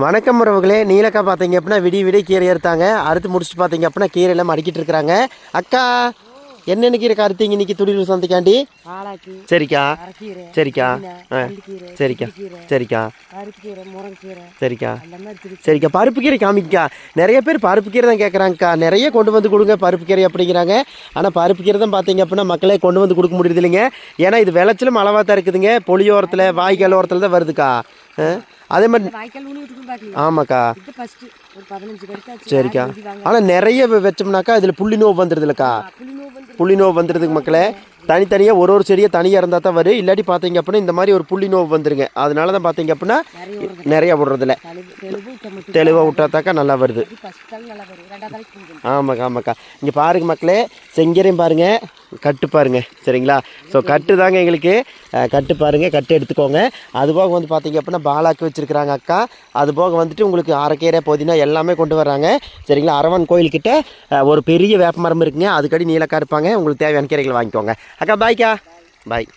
வணக்கம் உறவுகளே. நீலக்கா பார்த்தீங்க அப்படின்னா விடிய கீரை எடுத்தாங்க. அறுத்து முடிச்சுட்டு பார்த்தீங்க அப்படின்னா கீரையெல்லாம் மடிக்கிட்டு இருக்கிறாங்க. அக்கா என்னென்ன கீரை அறுத்தீங்க இன்னைக்கு துடிலூர் சந்தைக்காண்டி? சரிக்கா சரிக்கா சரிக்கா சரிக்கா சரிக்கா சரிக்கா. பருப்பு கீரை காமிக்கா. நிறைய பேர் பருப்பு கீரை தான் கேட்குறாங்கக்கா. நிறைய கொண்டு வந்து கொடுங்க பருப்பு கீரை அப்படிங்கிறாங்க. ஆனால் பருப்பு கீரை தான் பார்த்தீங்க அப்படின்னா மக்களே கொண்டு வந்து கொடுக்க முடியுது இல்லைங்க. ஏன்னா இது விளைச்சலும் அளவாக தான் இருக்குதுங்க. பொலியோரத்தில் வாய்க்கால் ஓரத்தில் தான் வருதுக்கா. அதே மாதிரி ஆமாக்கா சரிக்கா. ஆனால் நிறைய வச்சோம்னாக்கா இதில் புள்ளி நோவு வந்துடுது இல்லைக்கா. புள்ளி நோவு வந்துடுதுக்கு மக்களே. தனித்தனியாக ஒரு செடியாக தனியாக இருந்தால் தான் வரும். இல்லாட்டி பார்த்தீங்க அப்படின்னா இந்த மாதிரி ஒரு புள்ளி நோவு வந்துருங்க. அதனால தான் பார்த்தீங்க அப்படின்னா நிறையா விடுறதில்ல. தெளிவாக விட்டாத்தாக்கா நல்லா வருது. ஆமாக்கா. இங்கே பாருங்க மக்களே, செங்கரையும் பாருங்கள், கட்டு பாருங்க. சரிங்களா. ஸோ கட்டு தாங்க எங்களுக்கு. கட்டு பாருங்கள், கட்டு எடுத்துக்கோங்க. அதுபோக வந்து பார்த்தீங்க அப்படின்னா பாலாக்கு வச்சுருக்குறாங்க அக்கா. அதுபோக வந்துட்டு உங்களுக்கு அரைக்கீரை புதினா எல்லாமே கொண்டு வர்றாங்க. சரிங்களா. அரவன் கோயில்கிட்ட ஒரு பெரிய வேப்ப மரம் இருக்குங்க. அதுக்கடி நீலக்கா இருப்பாங்க. உங்களுக்கு தேவையான கீரைகளை வாங்கிக்கோங்க அக்கா. பாய்க்கா. பாய்.